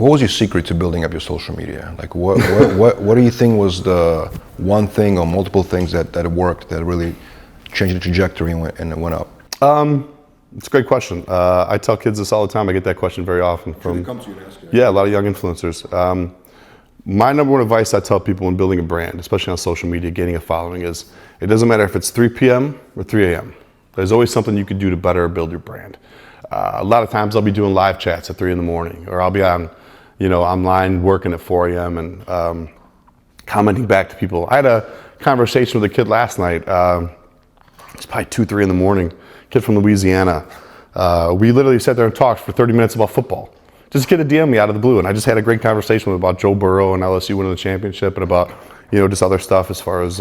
what was your secret to building up your social media? Like what do you think was the one thing or multiple things that worked that really changed the trajectory and it went up? It's a great question. I tell kids this all the time. I get that question very often from come to you and ask you. Yeah, a lot of young influencers. My number one advice I tell people when building a brand, especially on social media, gaining a following, is it doesn't matter if it's 3 p.m. or 3 a.m. There's always something you can do to better build your brand. A lot of times I'll be doing live chats at 3 in the morning, or I'll be on, online working at 4 a.m. and commenting back to people. I had a conversation with a kid last night. It's probably 2, 3 in the morning. Kid from Louisiana. We literally sat there and talked for 30 minutes about football. Just get a DM me out of the blue, and I just had a great conversation with him about Joe Burrow and LSU winning the championship, and about just other stuff as far as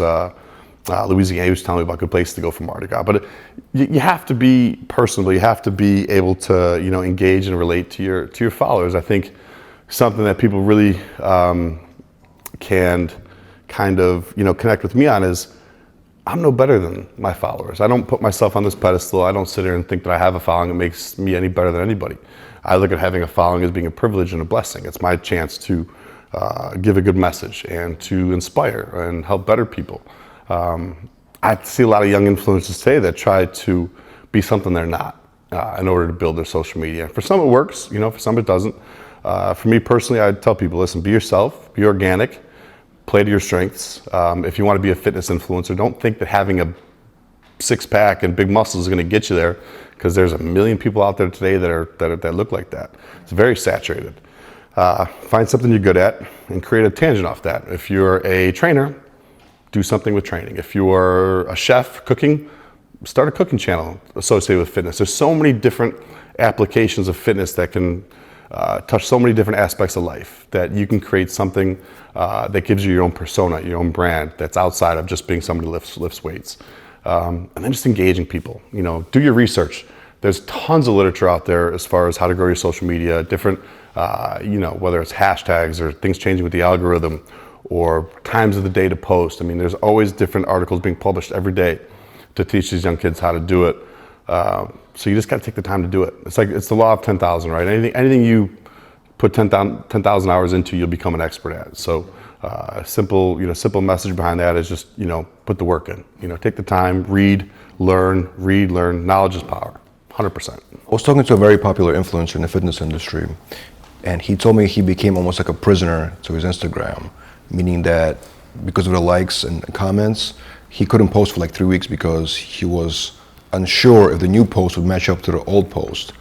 Louisiana. He was telling me about good places to go for Mardi Gras. But you have to be personable. You have to be able to engage and relate to your followers. I think something that people really can kind of connect with me on is I'm no better than my followers. I don't put myself on this pedestal. I don't sit here and think that I have a following that makes me any better than anybody. I look at having a following as being a privilege and a blessing. It's my chance to give a good message and to inspire and help better people. I see a lot of young influencers today that try to be something they're not in order to build their social media. For some it works, for some it doesn't. For me personally, I tell people, listen, be yourself, be organic, play to your strengths. If you want to be a fitness influencer, don't think that having a six-pack and big muscles is going to get you there, because there's a million people out there today that look like that. It's very saturated. Find something you're good at and create a tangent off that. If you're a trainer, do something with training. If you're a chef cooking, start a cooking channel associated with fitness. There's so many different applications of fitness that can touch so many different aspects of life, that you can create something that gives you your own persona, your own brand, that's outside of just being somebody who lifts weights. And then just engaging people. Do your research. There's tons of literature out there as far as how to grow your social media, different, whether it's hashtags or things changing with the algorithm or times of the day to post. I mean, there's always different articles being published every day to teach these young kids how to do it. So you just got to take the time to do it. It's the law of 10,000, right? Anything you put 10,000 hours into, you'll become an expert at. So simple message behind that is just, put the work in. Take the time, read, learn. Knowledge is power, 100%. I was talking to a very popular influencer in the fitness industry, and he told me he became almost like a prisoner to his Instagram, meaning that because of the likes and comments, he couldn't post for like 3 weeks because he was unsure if the new post would match up to the old post.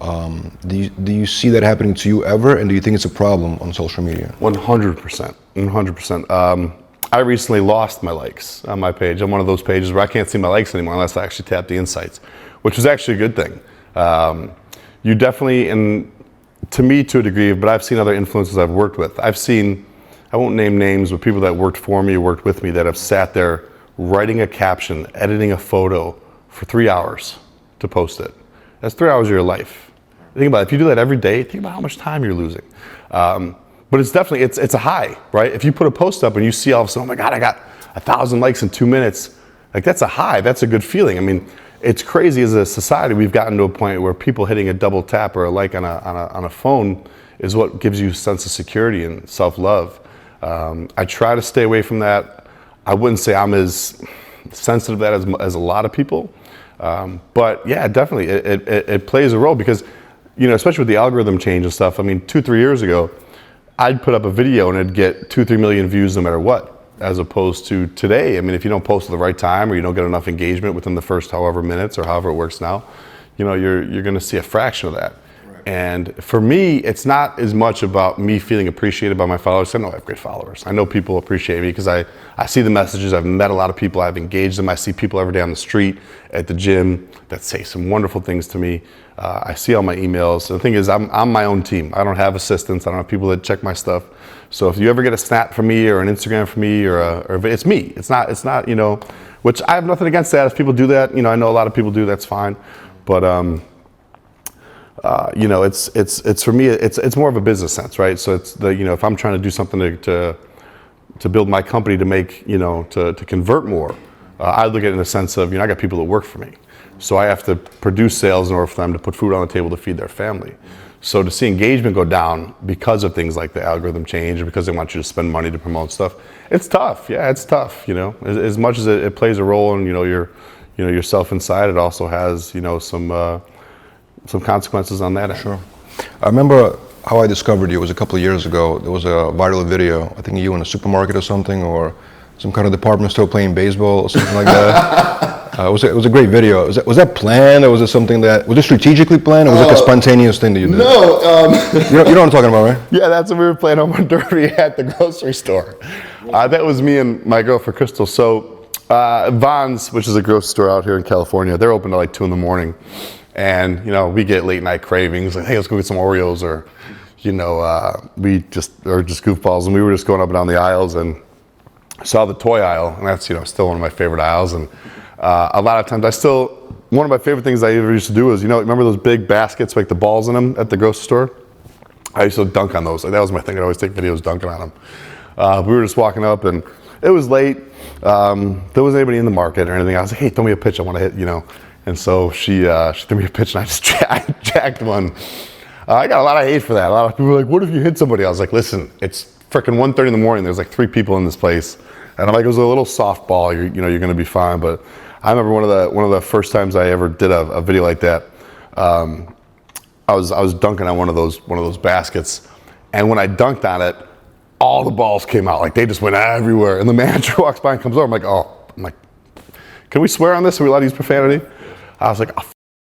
Do you see that happening to you ever, and do you think it's a problem on social media? 100%. I recently lost my likes on my page. I'm one of those pages where I can't see my likes anymore unless I actually tap the insights, which was actually a good thing. You definitely, and to me to a degree, but I've seen other influencers I've worked with. I won't name names, but people that worked for me or worked with me that have sat there writing a caption, editing a photo for 3 hours to post it. That's 3 hours of your life. Think about it. If you do that every day, think about how much time you're losing. But it's definitely, it's a high, right? If you put a post up and you see all of a sudden, oh my God, I got 1,000 likes in 2 minutes. Like, that's a high, that's a good feeling. I mean, it's crazy as a society, we've gotten to a point where people hitting a double tap or a like on a phone is what gives you a sense of security and self-love. I try to stay away from that. I wouldn't say I'm as sensitive to that as a lot of people. But yeah, definitely, it plays a role because, especially with the algorithm change and stuff. I mean, 2-3 years ago, I'd put up a video and it'd get 2-3 million views no matter what, as opposed to today. I mean, if you don't post at the right time or you don't get enough engagement within the first however minutes or however it works now, you're going to see a fraction of that. And for me, it's not as much about me feeling appreciated by my followers. I know I have great followers. I know people appreciate me because I see the messages. I've met a lot of people. I've engaged them. I see people every day on the street, at the gym, that say some wonderful things to me. I see all my emails. The thing is, I'm my own team. I don't have assistants. I don't have people that check my stuff. So if you ever get a snap from me or an Instagram from me or it's me. It's not, which I have nothing against that. If people do that, I know a lot of people do, that's fine. But, it's for me, it's more of a business sense, right? So it's if I'm trying to do something to build my company to make, to convert more, I look at it in the sense of, I got people that work for me. So I have to produce sales in order for them to put food on the table to feed their family. So to see engagement go down because of things like the algorithm change, or because they want you to spend money to promote stuff, it's tough. Yeah, it's tough. You know, as much as it plays a role in yourself inside, it also has some consequences on that end. Sure. I remember how I discovered you was a couple of years ago. There was a viral video. I think you in a supermarket or something, or some kind of department store playing baseball or something like that. It was a great video. Was that planned, or was it something was it strategically planned, or was it like a spontaneous thing that you did? No. You know what I'm talking about, right? Yeah, that's when we were playing home run derby at the grocery store. That was me and my girlfriend Crystal. So Vons, which is a grocery store out here in California, they're open to like 2 in the morning. And, we get late night cravings, like, hey, let's go get some Oreos, or, just goofballs. And we were just going up and down the aisles and saw the toy aisle. And that's, still one of my favorite aisles. And a lot of times one of my favorite things I ever used to do is, remember those big baskets, like the balls in them at the grocery store? I used to dunk on those. Like, that was my thing. I'd always take videos dunking on them. We were just walking up and it was late. There wasn't anybody in the market or anything. I was like, hey, throw me a pitch. I want to hit, And so she threw me a pitch and I just jacked one. I got a lot of hate for that. A lot of people were like, what if you hit somebody? I was like, listen, it's freaking 1:30 in the morning. There's like 3 people in this place. And I'm like, it was a little softball. You're going to be fine. But I remember one of the first times I ever did a video like that. I was dunking on one of those baskets. And when I dunked on it, all the balls came out. Like, they just went everywhere. And the manager walks by and comes over. I'm like, can we swear on this? Are we allowed to use profanity? I was like,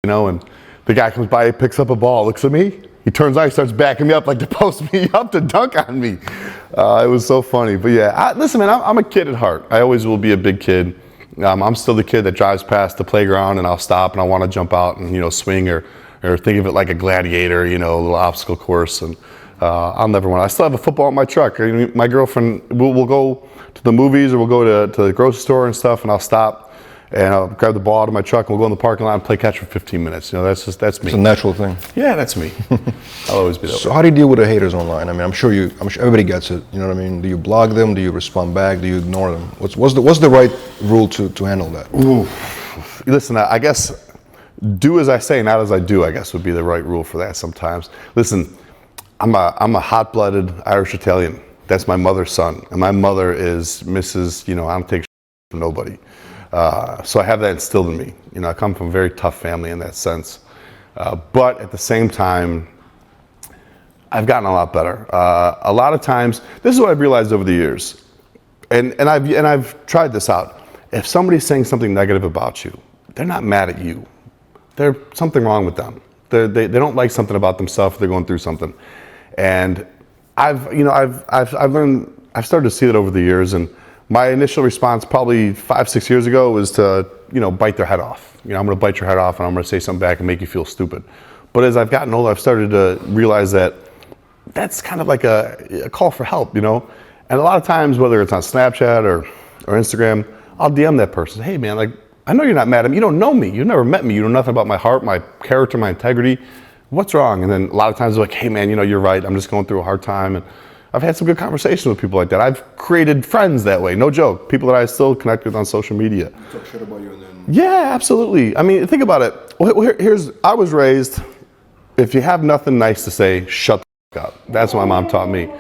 and the guy comes by, he picks up a ball, looks at me, he turns on, he starts backing me up like to post me up to dunk on me. It was so funny. But yeah, listen, man, I'm a kid at heart. I always will be a big kid. I'm still the kid that drives past the playground and I'll stop and I want to jump out and, swing or think of it like a gladiator, a little obstacle course. And I'll never want. I still have a football in my truck. My girlfriend, we'll go to the movies or we'll go to the grocery store and stuff, and I'll stop and I'll grab the ball out of my truck and we'll go in the parking lot and play catch for 15 minutes. That's me. It's a natural thing. Yeah, that's me. I'll always be that way. So how do you deal with the haters online? I mean, I'm sure everybody gets it. You know what I mean? Do you block them? Do you respond back? Do you ignore them? What's the right rule to handle that? Ooh. Listen, I guess do as I say, not as I do, I guess would be the right rule for that sometimes. Listen, I'm a hot-blooded Irish Italian. That's my mother's son. And my mother is Mrs., I don't take from nobody. So I have that instilled in me. I come from a very tough family in that sense. But at the same time, I've gotten a lot better. A lot of times, this is what I've realized over the years, and I've tried this out. If somebody's saying something negative about you, they're not mad at you. There's something wrong with them. They don't like something about themselves. They're going through something, and I've learned. I've started to see that over the years, and my initial response probably 5-6 years ago was to, bite their head off. I'm going to bite your head off and I'm going to say something back and make you feel stupid. But as I've gotten older, I've started to realize that that's kind of like a call for help, And a lot of times, whether it's on Snapchat or Instagram, I'll DM that person. Hey man, like, I know you're not mad at me. You don't know me. You've never met me. You know nothing about my heart, my character, my integrity. What's wrong? And then a lot of times they're like, hey man, you're right. I'm just going through a hard time. And I've had some good conversations with people like that. I've created friends that way, no joke. People that I still connect with on social media. Talk shit about you and then... Yeah, absolutely. I mean, think about it. I was raised, if you have nothing nice to say, shut the fuck up. That's what my mom taught me.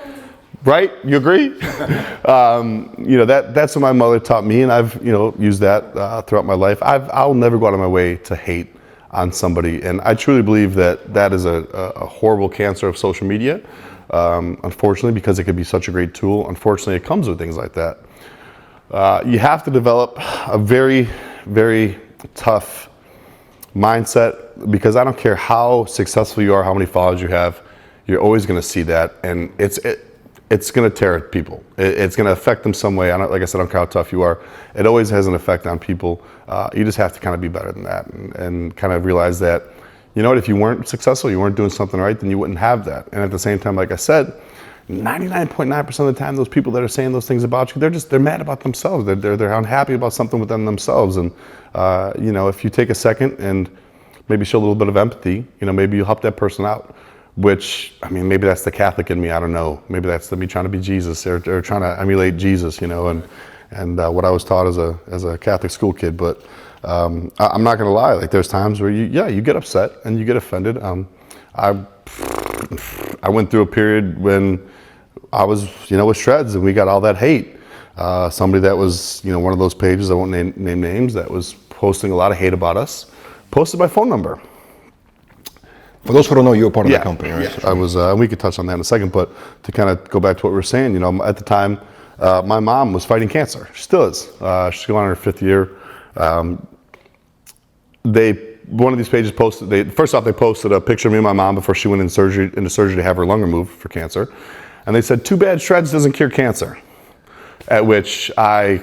Right? You agree? That's what my mother taught me, and I've, used that throughout my life. I'll never go out of my way to hate on somebody, and I truly believe that is a horrible cancer of social media. Unfortunately, because it could be such a great tool. Unfortunately, it comes with things like that. You have to develop a very, very tough mindset, because I don't care how successful you are, how many followers you have, you're always going to see that, and it's going to tear at people. It's going to affect them some way. Like I said, I don't care how tough you are. It always has an effect on people. You just have to kind of be better than that, and kind of realize that, if you weren't successful, you weren't doing something right, then you wouldn't have that. And at the same time, like I said, 99.9% of the time, those people that are saying those things about you, they're mad about themselves. They're unhappy about something within themselves. And if you take a second and maybe show a little bit of empathy, maybe you'll help that person out. Which, I mean, maybe that's the Catholic in me. I don't know. Maybe that's me trying to be Jesus, or trying to emulate Jesus, and what I was taught as a Catholic school kid. But I'm not going to lie. Like, there's times where you get upset and you get offended. I went through a period when I was, with shreds, and we got all that hate. Somebody that was, one of those pages, I won't name names, that was posting a lot of hate about us, posted my phone number. For those who don't know, you were part of that company, right? Yeah, I was. We could touch on that in a second, but to kind of go back to what we were saying, at the time, my mom was fighting cancer. She still is. She's going on her 5th year. One of these pages posted. First off, they posted a picture of me and my mom before she went into surgery to have her lung removed for cancer, and they said, "Too bad shreds doesn't cure cancer." At which I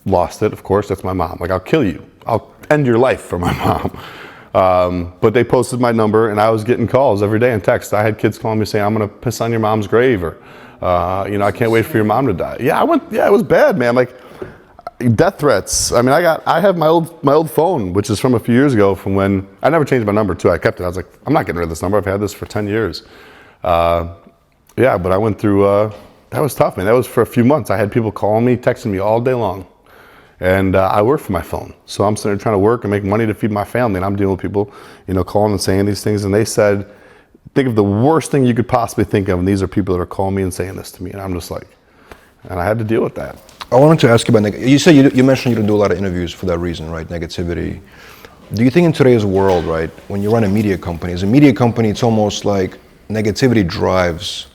lost it. Of course, that's my mom. Like, I'll kill you. I'll end your life for my mom. But they posted my number, and I was getting calls every day and text. I had kids calling me saying, "I'm gonna piss on your mom's grave," or I can't wait for your mom to die. It was bad, man. Like, death threats. I mean, I have my old phone, which is from a few years ago, from when I never changed my number too. I kept it. I was like, I'm not getting rid of this number. I've had this for 10 years. But I went through. That was tough, man. That was for a few months. I had people calling me, texting me all day long, and I work for my phone. So I'm sitting there trying to work and make money to feed my family, and I'm dealing with people, calling and saying these things. And they said, think of the worst thing you could possibly think of, and these are people that are calling me and saying this to me, and I'm just like, and I had to deal with that. I wanted to ask you about, you said you mentioned you don't do a lot of interviews for that reason, right? Negativity. Do you think in today's world, right, when you run a media company, as a media company, it's almost like negativity drives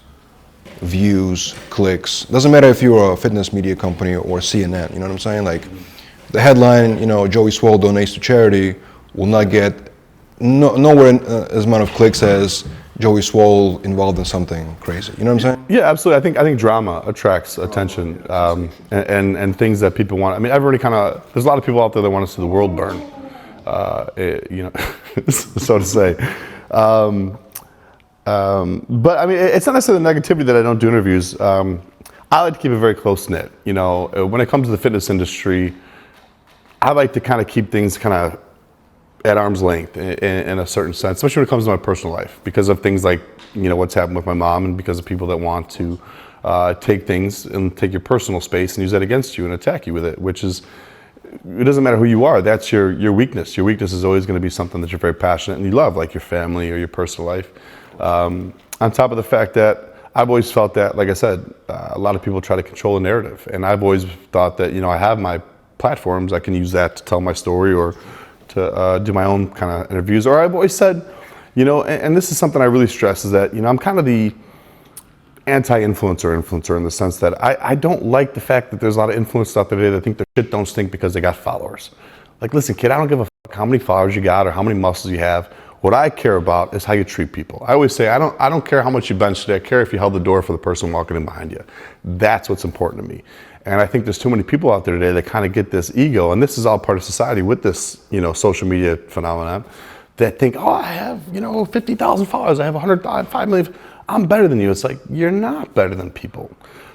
views, clicks? Doesn't matter if you're a fitness media company or CNN, you know what I'm saying? Like, the headline, Joey Swoll donates to charity will not get nowhere as amount of clicks as Joey Swoll involved in something crazy. You know what I'm saying? Yeah, absolutely. I think drama attracts attention, and things that people want. I mean, everybody there's a lot of people out there that want to see the world burn, so to say. But I mean, it's not necessarily the negativity that I don't do interviews. I like to keep it very close knit. When it comes to the fitness industry, I like to kind of keep things kind of at arm's length in a certain sense, especially when it comes to my personal life, because of things like, what's happened with my mom, and because of people that want to take things and take your personal space and use that against you and attack you with it, which is, it doesn't matter who you are. That's your weakness. Your weakness is always going to be something that you're very passionate and you love, like your family or your personal life. On top of the fact that I've always felt that, like I said, a lot of people try to control the narrative, and I've always thought that, I have my platforms, I can use that to tell my story or to do my own kind of interviews. Or I've always said, and this is something I really stress, is that, I'm kind of the anti-influencer in the sense that I don't like the fact that there's a lot of influencers out there today that think their shit don't stink because they got followers. Like, listen, kid, I don't give a fuck how many followers you got or how many muscles you have. What I care about is how you treat people. I always say, I don't care how much you bench today. I care if you held the door for the person walking in behind you. That's what's important to me. And I think there's too many people out there today that kind of get this ego, and this is all part of society with this, social media phenomenon, that think, oh, I have, 50,000 followers, I have 105 million. I'm better than you. It's like, you're not better than people.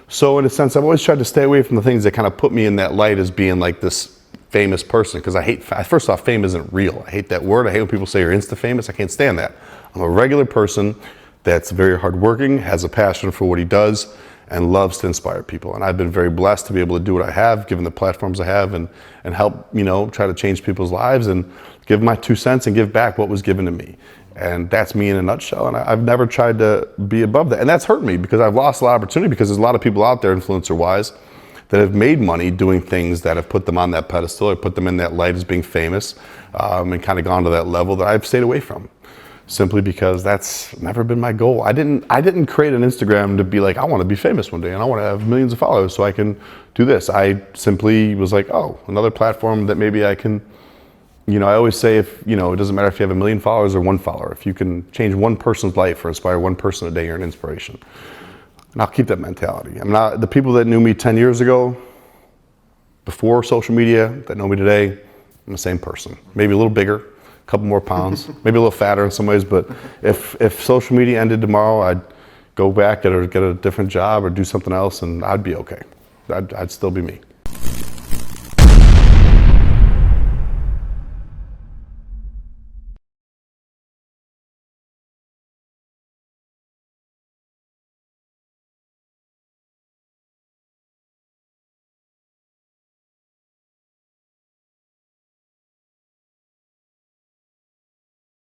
So in a sense, I've always tried to stay away from the things that kind of put me in that light as being like this famous person, because I hate, first off, fame isn't real. I hate that word. I hate when people say you're insta famous. I can't stand that. I'm a regular person that's very hardworking, has a passion for what he does, and loves to inspire people. And I've been very blessed to be able to do what I have, given the platforms I have, and help, try to change people's lives and give my 2 cents and give back what was given to me. And that's me in a nutshell. And I've never tried to be above that. And that's hurt me because I've lost a lot of opportunity, because there's a lot of people out there, influencer-wise, that have made money doing things that have put them on that pedestal or put them in that light as being famous, and kind of gone to that level that I've stayed away from, simply because that's never been my goal. I didn't create an Instagram to be like, I want to be famous one day and I want to have millions of followers so I can do this. I simply was like, oh, another platform that maybe I can, I always say, if, it doesn't matter if you have 1 million followers or 1 follower. If you can change one person's life or inspire one person a day, you're an inspiration. And I'll keep that mentality. I'm not, the people that knew me 10 years ago, before social media, that know me today, I'm the same person. Maybe a little bigger, a couple more pounds, maybe a little fatter in some ways, but if social media ended tomorrow, I'd go back, get a different job or do something else, and I'd be okay. I'd still be me.